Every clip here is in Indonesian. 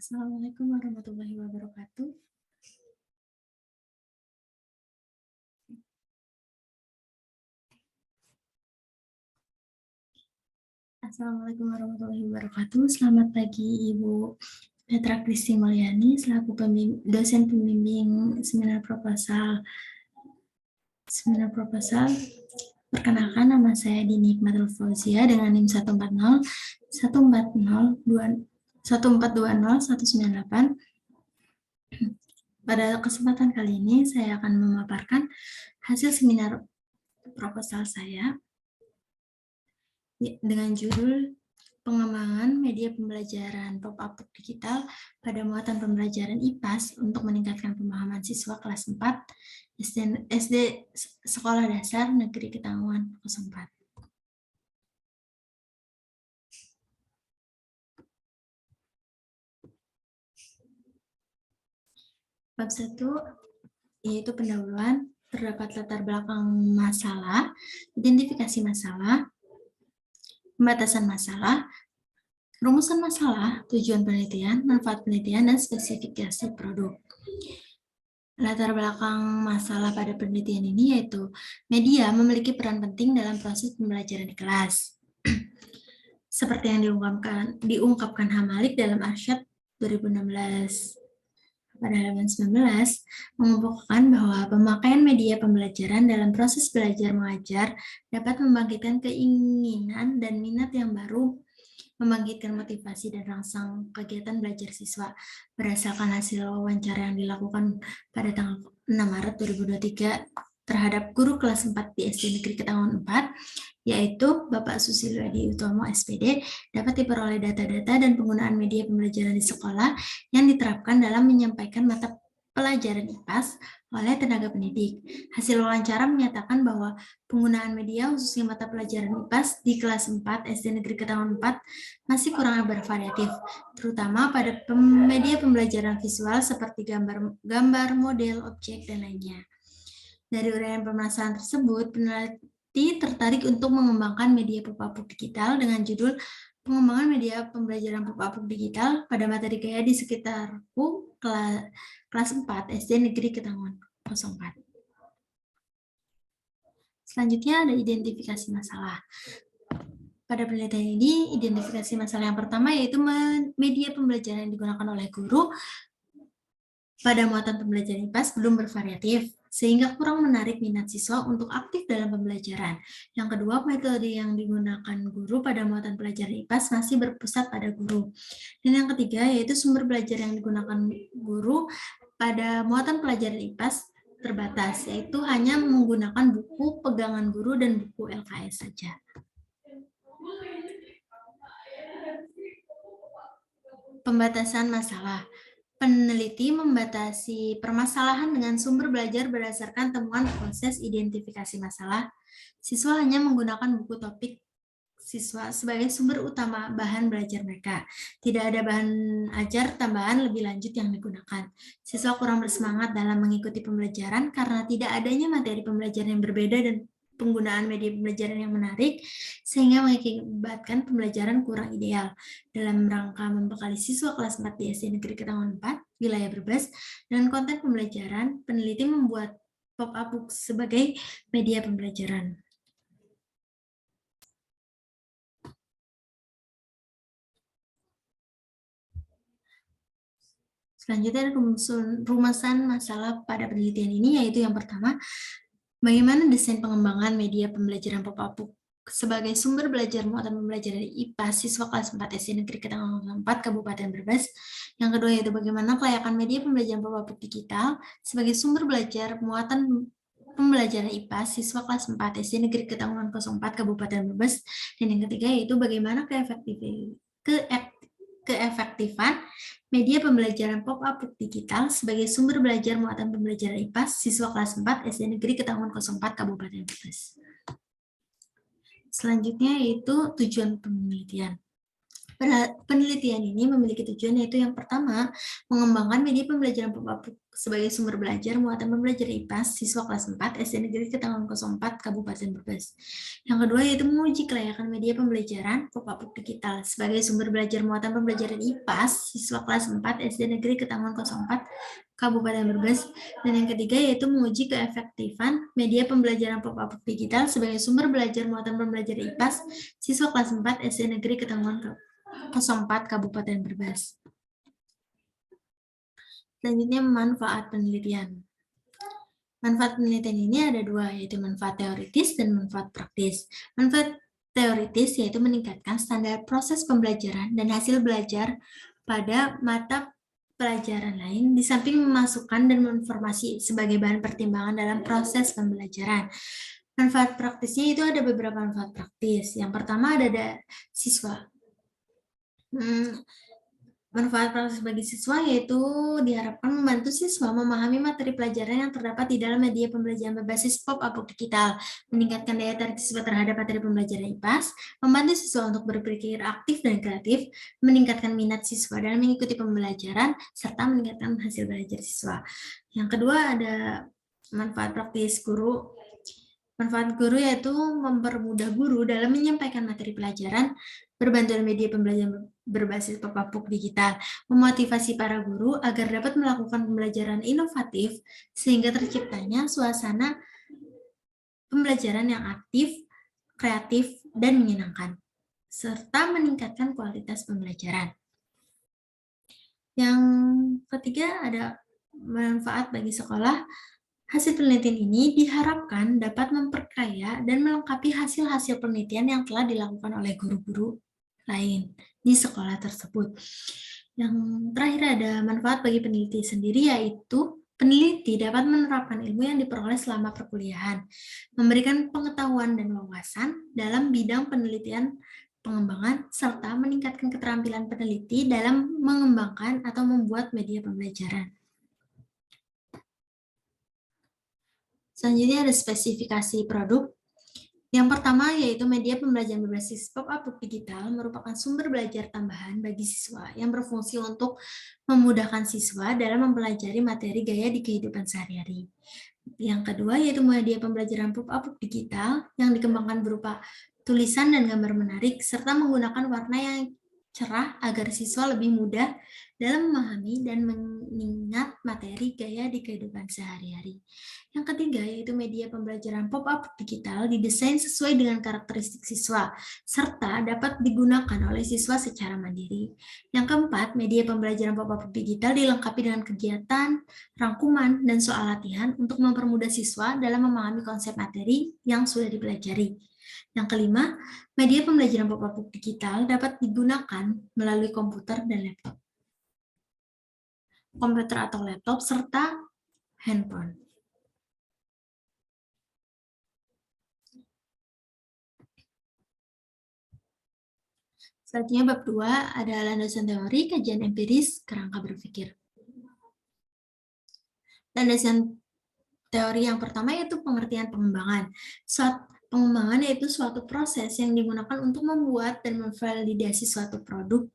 Assalamualaikum warahmatullahi wabarakatuh. Assalamualaikum warahmatullahi wabarakatuh. Selamat pagi Ibu Petra Kristi Mulyani selaku dosen pembimbing seminar proposal. Perkenalkan, nama saya Dini Hikmatul Fauzia dengan NIM 140 198. Pada kesempatan kali ini saya akan memaparkan hasil seminar proposal saya dengan judul pengembangan media pembelajaran pop-up digital pada muatan pembelajaran IPAS untuk meningkatkan pemahaman siswa kelas 4 SD Sekolah Dasar Negeri Ketanggungan 04. Bab 1 yaitu pendahuluan, terdapat latar belakang masalah, identifikasi masalah, pembatasan masalah, rumusan masalah, tujuan penelitian, manfaat penelitian, dan spesifikasi produk. Latar belakang masalah pada penelitian ini yaitu media memiliki peran penting dalam proses pembelajaran di kelas. Seperti yang diungkapkan Hamalik dalam Arsyad 2016. Pada halaman 19, mengemukakan bahwa pemakaian media pembelajaran dalam proses belajar mengajar dapat membangkitkan keinginan dan minat yang baru, membangkitkan motivasi dan rangsang kegiatan belajar siswa. Berdasarkan hasil wawancara yang dilakukan pada tanggal 6 Maret 2023 terhadap guru kelas 4 di SD Negeri Ketanggungan 4, yaitu Bapak Susilo Edi Utomo SPD, dapat diperoleh data-data dan penggunaan media pembelajaran di sekolah yang diterapkan dalam menyampaikan mata pelajaran IPAS oleh tenaga pendidik. Hasil wawancara menyatakan bahwa penggunaan media khususnya mata pelajaran IPAS di kelas 4 SD Negeri Ketanggungan 4 masih kurang bervariatif, terutama pada media pembelajaran visual seperti gambar, model, objek, dan lainnya. Dari uraian permasalahan tersebut, peneliti tertarik untuk mengembangkan media pop-up digital dengan judul pengembangan media pembelajaran pop-up digital pada materi gaya di sekitarku kelas 4 SD Negeri Ketanggungan 04. Selanjutnya ada identifikasi masalah. Pada penelitian ini, identifikasi masalah yang pertama yaitu media pembelajaran yang digunakan oleh guru pada muatan pembelajaran IPAS belum bervariatif, sehingga kurang menarik minat siswa untuk aktif dalam pembelajaran. Yang kedua, metode yang digunakan guru pada muatan pelajaran IPAS masih berpusat pada guru. Dan yang ketiga, yaitu sumber belajar yang digunakan guru pada muatan pelajaran IPAS terbatas, yaitu hanya menggunakan buku pegangan guru dan buku LKS saja. Pembatasan masalah. Peneliti membatasi permasalahan dengan sumber belajar berdasarkan temuan proses identifikasi masalah. Siswa hanya menggunakan buku topik siswa sebagai sumber utama bahan belajar mereka. Tidak ada bahan ajar tambahan lebih lanjut yang digunakan. Siswa kurang bersemangat dalam mengikuti pembelajaran karena tidak adanya materi pembelajaran yang berbeda dan penggunaan media pembelajaran yang menarik, sehingga mengakibatkan pembelajaran kurang ideal. Dalam rangka membekali siswa kelas 4 di SD Negeri Ketanggungan 4, wilayah Brebes, dengan konten pembelajaran, peneliti membuat pop-up book sebagai media pembelajaran. Selanjutnya, rumusan masalah pada penelitian ini, yaitu yang pertama, bagaimana desain pengembangan media pembelajaran pop-up book sebagai sumber belajar muatan pembelajaran IPA siswa kelas 4 SD Negeri Ketanggungan 4 Kabupaten Brebes. Yang kedua yaitu bagaimana kelayakan media pembelajaran pop-up book digital sebagai sumber belajar muatan pembelajaran IPA siswa kelas 4 SD Negeri Ketanggungan 04 Kabupaten Brebes. Dan yang ketiga yaitu bagaimana keefektifan media pembelajaran pop-up book digital sebagai sumber belajar muatan pembelajaran IPAS siswa kelas 4 SD Negeri Ketanggungan 04 Kabupaten Brebes. Selanjutnya yaitu tujuan penelitian. Penelitian ini memiliki tujuan yaitu yang pertama, mengembangkan media pembelajaran pop-up sebagai sumber belajar muatan pembelajaran IPAS siswa kelas 4 SD Negeri Ketanggungan 04 Kabupaten Brebes. Yang kedua yaitu menguji kelayakan media pembelajaran pop-up digital sebagai sumber belajar muatan pembelajaran IPAS siswa kelas 4 SD Negeri Ketanggungan 04 Kabupaten Brebes. Dan yang ketiga yaitu menguji keefektifan media pembelajaran pop-up digital sebagai sumber belajar muatan pembelajaran IPAS siswa kelas 4 SD Negeri Ketanggungan 04 Kabupaten Brebes. Selanjutnya manfaat penelitian. Manfaat penelitian ini ada dua, yaitu manfaat teoritis dan manfaat praktis. Manfaat teoritis yaitu meningkatkan standar proses pembelajaran dan hasil belajar pada mata pelajaran lain, di samping memasukkan dan menginformasi sebagai bahan pertimbangan dalam proses pembelajaran. Manfaat praktisnya itu ada beberapa manfaat praktis. Yang pertama ada siswa. Manfaat praktis bagi siswa yaitu diharapkan membantu siswa memahami materi pelajaran yang terdapat di dalam media pembelajaran berbasis pop-up digital, meningkatkan daya tarik siswa terhadap materi pembelajaran IPAS, membantu siswa untuk berpikir aktif dan kreatif, meningkatkan minat siswa dalam mengikuti pembelajaran, serta meningkatkan hasil belajar siswa. Yang kedua ada manfaat praktis guru. Manfaat guru yaitu mempermudah guru dalam menyampaikan materi pelajaran berbantuan media pembelajaran berbasis pop-up digital, memotivasi para guru agar dapat melakukan pembelajaran inovatif sehingga terciptanya suasana pembelajaran yang aktif, kreatif, dan menyenangkan, serta meningkatkan kualitas pembelajaran. Yang ketiga ada manfaat bagi sekolah. Hasil penelitian ini diharapkan dapat memperkaya dan melengkapi hasil-hasil penelitian yang telah dilakukan oleh guru-guru lain di sekolah tersebut. Yang terakhir ada manfaat bagi peneliti sendiri, yaitu peneliti dapat menerapkan ilmu yang diperoleh selama perkuliahan, memberikan pengetahuan dan wawasan dalam bidang penelitian pengembangan, serta meningkatkan keterampilan peneliti dalam mengembangkan atau membuat media pembelajaran. Selanjutnya ada spesifikasi produk. Yang pertama yaitu media pembelajaran berbasis pop-up digital merupakan sumber belajar tambahan bagi siswa yang berfungsi untuk memudahkan siswa dalam mempelajari materi gaya di kehidupan sehari-hari. Yang kedua yaitu media pembelajaran pop-up digital yang dikembangkan berupa tulisan dan gambar menarik serta menggunakan warna yang cerah agar siswa lebih mudah dalam memahami dan mengingat materi gaya di kehidupan sehari-hari. Yang ketiga yaitu media pembelajaran pop-up digital didesain sesuai dengan karakteristik siswa, serta dapat digunakan oleh siswa secara mandiri. Yang keempat, media pembelajaran pop-up digital dilengkapi dengan kegiatan, rangkuman, dan soal latihan untuk mempermudah siswa dalam memahami konsep materi yang sudah dipelajari. Yang kelima, media pembelajaran pop-up digital dapat digunakan melalui komputer dan laptop. Komputer atau laptop serta handphone. Selanjutnya bab 2 ada landasan teori, kajian empiris, kerangka berpikir. Landasan teori yang pertama yaitu pengertian pengembangan. Pengembangan yaitu suatu proses yang digunakan untuk membuat dan memvalidasi suatu produk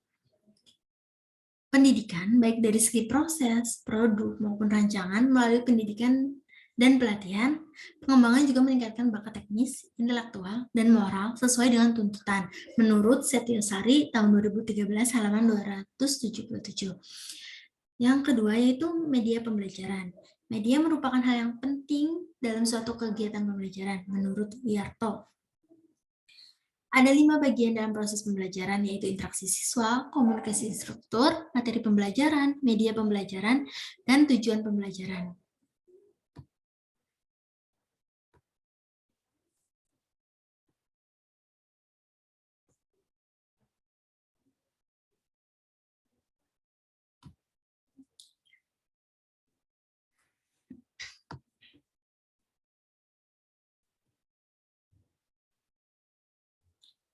pendidikan, baik dari segi proses, produk, maupun rancangan melalui pendidikan dan pelatihan. Pengembangan juga meningkatkan bakat teknis, intelektual, dan moral sesuai dengan tuntutan menurut Setiosari tahun 2013 halaman 277. Yang kedua yaitu media pembelajaran. Media merupakan hal yang penting dalam suatu kegiatan pembelajaran menurut Wiyarto. Ada 5 bagian dalam proses pembelajaran, yaitu interaksi siswa, komunikasi instruktur, materi pembelajaran, media pembelajaran, dan tujuan pembelajaran.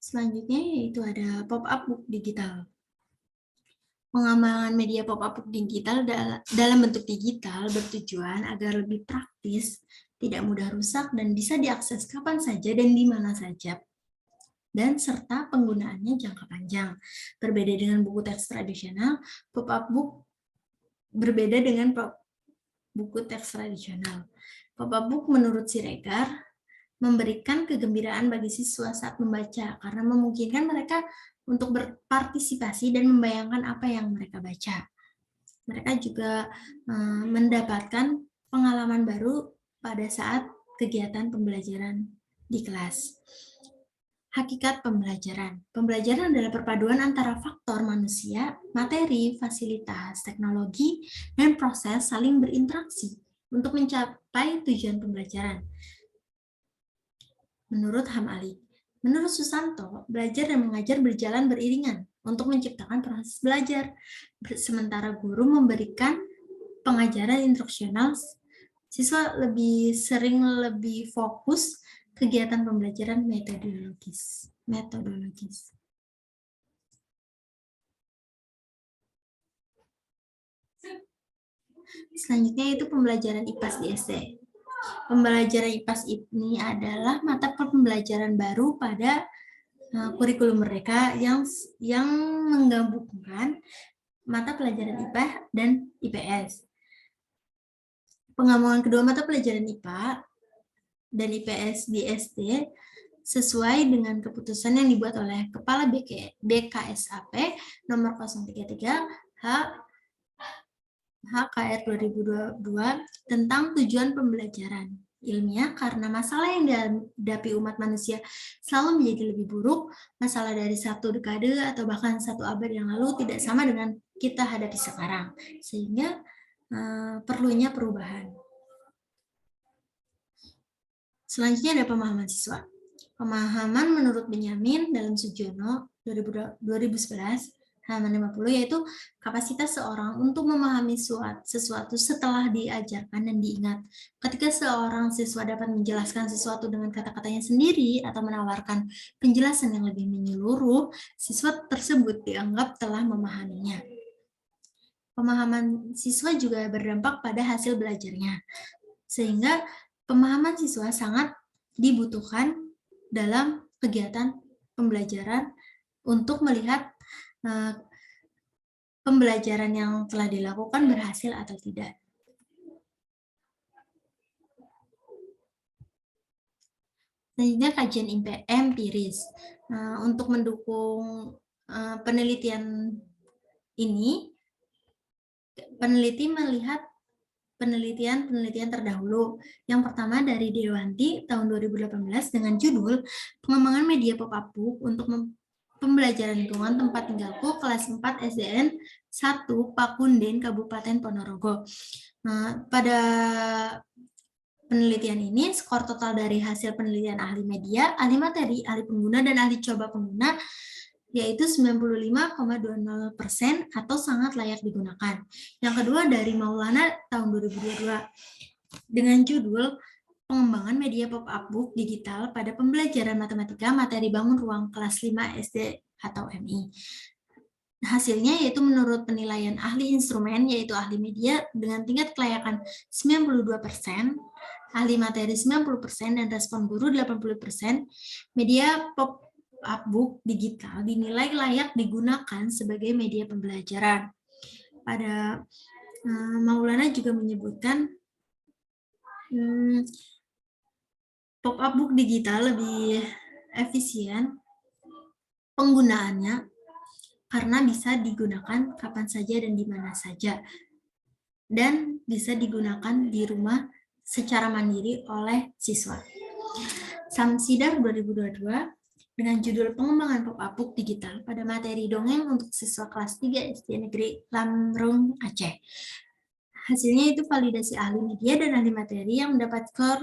Selanjutnya yaitu ada pop-up book digital. Pengembangan media pop-up book digital dalam bentuk digital bertujuan agar lebih praktis, tidak mudah rusak, dan bisa diakses kapan saja dan di mana saja. dan serta penggunaannya jangka panjang. Berbeda dengan buku teks tradisional, pop-up book berbeda dengan buku teks tradisional. Pop-up book menurut Siregar memberikan kegembiraan bagi siswa saat membaca karena memungkinkan mereka untuk berpartisipasi dan membayangkan apa yang mereka baca. Mereka juga mendapatkan pengalaman baru pada saat kegiatan pembelajaran di kelas. Hakikat pembelajaran. Pembelajaran adalah perpaduan antara faktor manusia, materi, fasilitas, teknologi, dan proses saling berinteraksi untuk mencapai tujuan pembelajaran. Menurut Hamali, menurut Susanto, belajar dan mengajar berjalan beriringan untuk menciptakan proses belajar. Sementara guru memberikan pengajaran instruksional, siswa lebih sering lebih fokus kegiatan pembelajaran metodologis. Selanjutnya itu pembelajaran IPAS di SD. Pembelajaran IPAS ini adalah mata pembelajaran baru pada kurikulum mereka yang menggabungkan mata pelajaran IPA dan IPS. Penggabungan kedua mata pelajaran IPA dan IPS di SD sesuai dengan keputusan yang dibuat oleh Kepala BKSAP nomor 033 HKR 2022 tentang tujuan pembelajaran ilmiah karena masalah yang dihadapi umat manusia selalu menjadi lebih buruk. Masalah dari 1 dekade atau bahkan 1 abad yang lalu tidak sama dengan kita hadapi sekarang, sehingga perlunya perubahan. Selanjutnya ada pemahaman siswa. Pemahaman menurut Benyamin dalam Sujono 2011 halaman 50 yaitu kapasitas seorang untuk memahami sesuatu setelah diajarkan dan diingat. Ketika seorang siswa dapat menjelaskan sesuatu dengan kata-katanya sendiri atau menawarkan penjelasan yang lebih menyeluruh, siswa tersebut dianggap telah memahaminya. Pemahaman siswa juga berdampak pada hasil belajarnya, sehingga pemahaman siswa sangat dibutuhkan dalam kegiatan pembelajaran untuk melihat pembelajaran yang telah dilakukan berhasil atau tidak. Selanjutnya kajian empiris. Untuk mendukung penelitian ini, peneliti melihat penelitian terdahulu. Yang pertama dari Dewanti tahun 2018 dengan judul Pengembangan Media Pop-up Book untuk Pembelajaran Lingkungan Tempat Tinggalku kelas 4 SDN 1 Pakunden Kabupaten Ponorogo. Pada penelitian ini, skor total dari hasil penelitian ahli media, ahli materi, ahli pengguna, dan ahli coba pengguna yaitu 95,20% atau sangat layak digunakan. Yang kedua dari Maulana tahun 2022 dengan judul Pengembangan Media Pop-up Book Digital pada Pembelajaran Matematika Materi Bangun Ruang kelas 5 SD atau MI. Hasilnya yaitu menurut penilaian ahli instrumen yaitu ahli media dengan tingkat kelayakan 92%, ahli materi 90%, dan respon guru 80%, media pop book digital dinilai layak digunakan sebagai media pembelajaran. Pada Maulana juga menyebutkan pop-up book digital lebih efisien penggunaannya karena bisa digunakan kapan saja dan di mana saja, dan bisa digunakan di rumah secara mandiri oleh siswa. Samsidar 2022 dengan judul Pengembangan Pop-up Book Digital pada materi dongeng untuk siswa kelas 3 SD Negeri Lamrung, Aceh. Hasilnya itu validasi ahli media dan ahli materi yang mendapat skor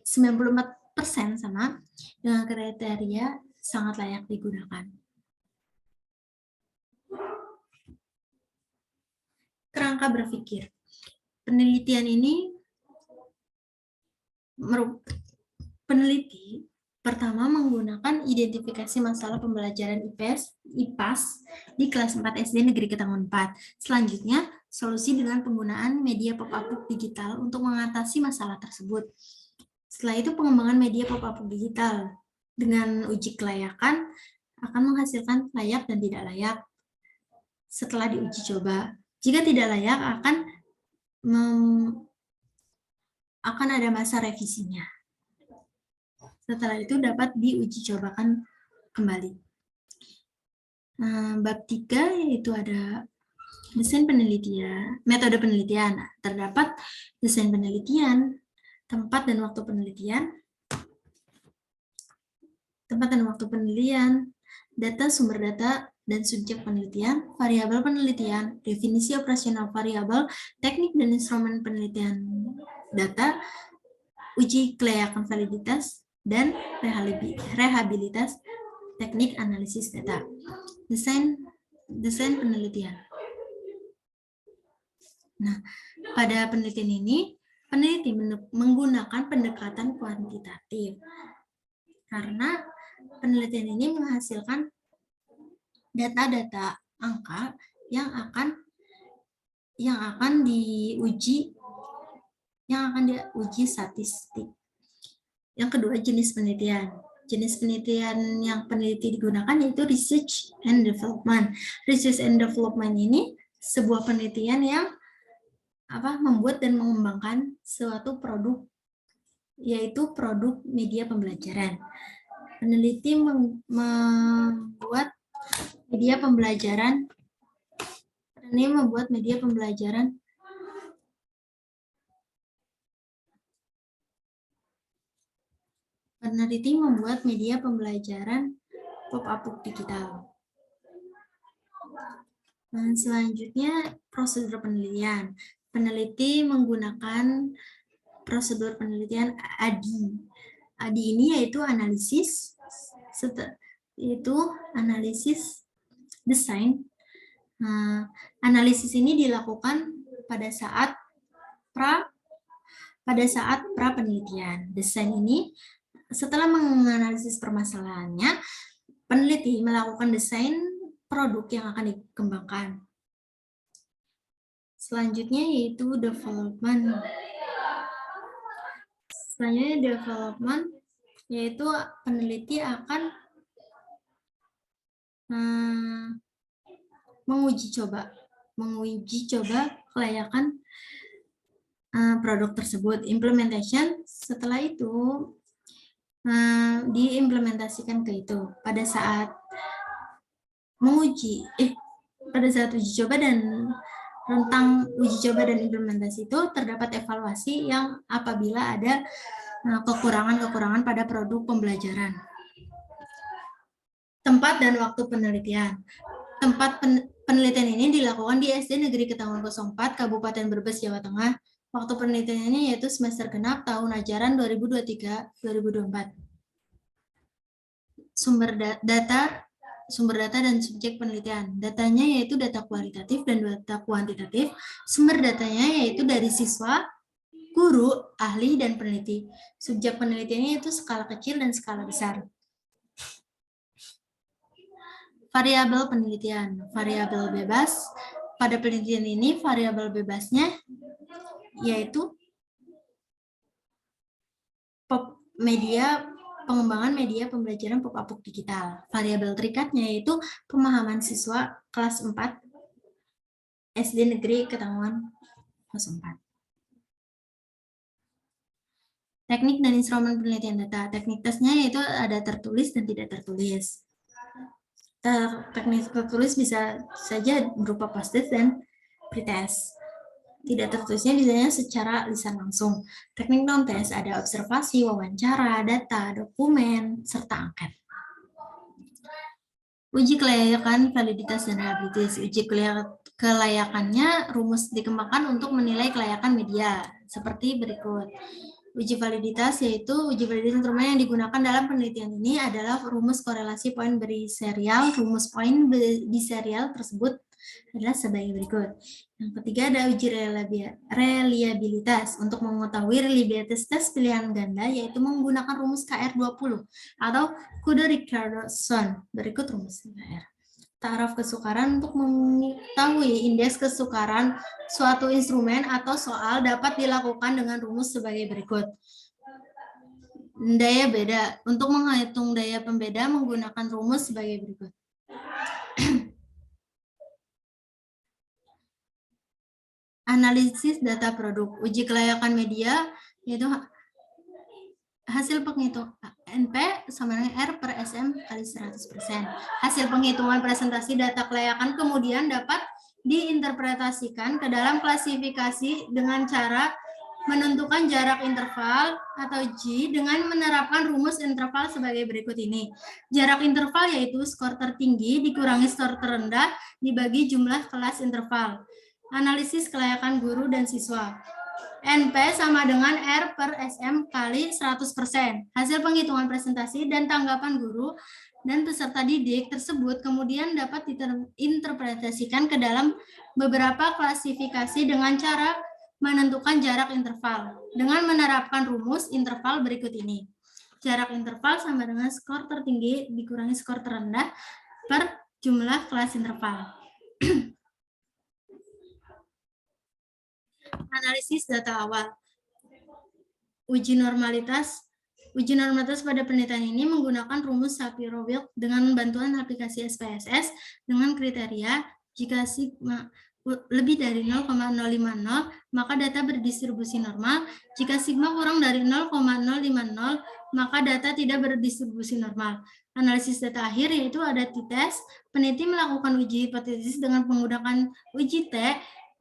94% sama dengan kriteria sangat layak digunakan. Kerangka berpikir. Penelitian ini peneliti pertama menggunakan identifikasi masalah pembelajaran IPAS di kelas 4 SD Negeri Ketanggungan 4. Selanjutnya, solusi dengan penggunaan media pop-up book digital untuk mengatasi masalah tersebut. Setelah itu, pengembangan media pop-up book digital. dengan uji kelayakan akan menghasilkan layak dan tidak layak setelah diuji coba. Jika tidak layak akan ada masa revisinya. Setelah itu dapat diuji cobakan kembali. Bab 3 yaitu ada desain penelitian, metode penelitian. Terdapat desain penelitian, tempat dan waktu penelitian, data sumber data dan subjek penelitian, variabel penelitian, definisi operasional variabel, teknik dan instrumen penelitian data, uji kelayakan validitas, dan rehabilitas teknik analisis data. Desain penelitian. Nah, pada penelitian ini, peneliti menggunakan pendekatan kuantitatif. Karena penelitian ini menghasilkan data-data angka yang akan diuji statistik. Yang kedua, jenis penelitian. Jenis penelitian yang peneliti digunakan yaitu research and development. Research and development ini sebuah penelitian yang membuat dan mengembangkan suatu produk, yaitu produk media pembelajaran. Peneliti membuat media pembelajaran. Peneliti membuat media pembelajaran pop-up digital. Dan selanjutnya prosedur penelitian. Peneliti menggunakan prosedur penelitian ADI. ADI ini yaitu analisis desain. Analisis ini dilakukan pada saat pra penelitian. Desain ini setelah menganalisis permasalahannya, peneliti melakukan desain produk yang akan dikembangkan. Selanjutnya yaitu development. Yaitu peneliti akan menguji coba kelayakan produk tersebut. Implementation, setelah itu diimplementasikan ke itu. Pada saat uji coba dan tentang uji coba dan implementasi itu terdapat evaluasi yang apabila ada kekurangan-kekurangan pada produk pembelajaran. Tempat dan waktu penelitian. Tempat penelitian ini dilakukan di SD Negeri Ketanggungan 04, Kabupaten Brebes, Jawa Tengah. Waktu penelitiannya yaitu semester genap tahun ajaran 2023-2024. Sumber data dan subjek penelitian. Datanya yaitu data kualitatif dan data kuantitatif. Sumber datanya yaitu dari siswa, guru, ahli, dan peneliti. Subjek penelitiannya yaitu skala kecil dan skala besar. Variabel penelitian. Variabel bebas. Pada penelitian ini, variabel bebasnya yaitu pengembangan media pembelajaran pop-up digital. Variabel terikatnya yaitu pemahaman siswa kelas 4 SD Negeri Ketanggungan 04. Teknik dan instrumen penelitian data. Teknik tesnya yaitu ada tertulis dan tidak tertulis. Teknik tertulis bisa saja berupa post-it dan pretest. Tidak tertulisnya biasanya secara lisan langsung. Teknik non-tes ada observasi, wawancara, data, dokumen, serta angket. Uji kelayakan, validitas, dan rehabilitas. Uji kelayakannya rumus dikembangkan untuk menilai kelayakan media, seperti berikut. Uji validitas yaitu uji validitas instrumen yang digunakan dalam penelitian ini adalah rumus korelasi poin biserial. Rumus poin biserial tersebut adalah sebagai berikut. Yang ketiga ada uji reliabilitas. Untuk mengetahui reliabilitas tes pilihan ganda yaitu menggunakan rumus KR20 atau Kuder-Richardson. Berikut rumus KR. Taraf kesukaran. Untuk mengetahui indeks kesukaran suatu instrumen atau soal dapat dilakukan dengan rumus sebagai berikut. Daya beda. Untuk menghitung daya pembeda menggunakan rumus sebagai berikut. Analisis data produk. Uji kelayakan media yaitu hasil penghitung NP sama dengan R per SM kali 100%. Hasil penghitungan presentasi data kelayakan kemudian dapat diinterpretasikan ke dalam klasifikasi dengan cara menentukan jarak interval atau G dengan menerapkan rumus interval sebagai berikut ini. Jarak interval yaitu skor tertinggi dikurangi skor terendah dibagi jumlah kelas interval. Analisis kelayakan guru dan siswa. NP sama dengan R per SM kali 100%. Hasil penghitungan presentasi dan tanggapan guru dan peserta didik tersebut kemudian dapat diinterpretasikan ke dalam beberapa klasifikasi dengan cara menentukan jarak interval dengan menerapkan rumus interval berikut ini. Jarak interval sama dengan skor tertinggi dikurangi skor terendah per jumlah kelas interval. Analisis data awal. Uji normalitas pada penelitian ini menggunakan rumus Shapiro-Wilk dengan bantuan aplikasi SPSS dengan kriteria jika sigma lebih dari 0,050 maka data berdistribusi normal, jika sigma kurang dari 0,050 maka data tidak berdistribusi normal. Analisis data akhir yaitu ada t-test. Peneliti melakukan uji hipotesis dengan menggunakan uji T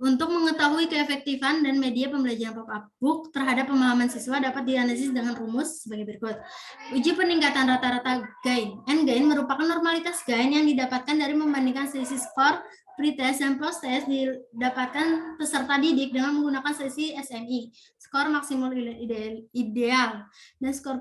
untuk mengetahui keefektifan dan media pembelajaran pop-up book terhadap pemahaman siswa dapat dianalisis dengan rumus sebagai berikut. Uji peningkatan rata-rata gain. N-gain merupakan normalitas gain yang didapatkan dari membandingkan selisih skor pretest dan post-test didapatkan peserta didik dengan menggunakan selisih SMI, skor maksimal ideal, dan skor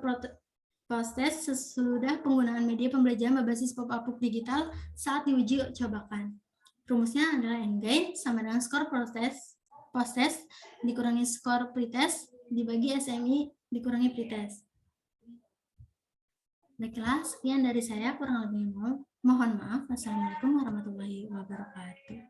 post-test sesudah penggunaan media pembelajaran berbasis pop-up book digital saat diuji cobakan. Rumusnya adalah N-gain sama dengan skor post-test dikurangi skor pretest dibagi SMI dikurangi pretest. Baiklah, sekian dari saya, kurang lebih mohon maaf. Wassalamualaikum warahmatullahi wabarakatuh.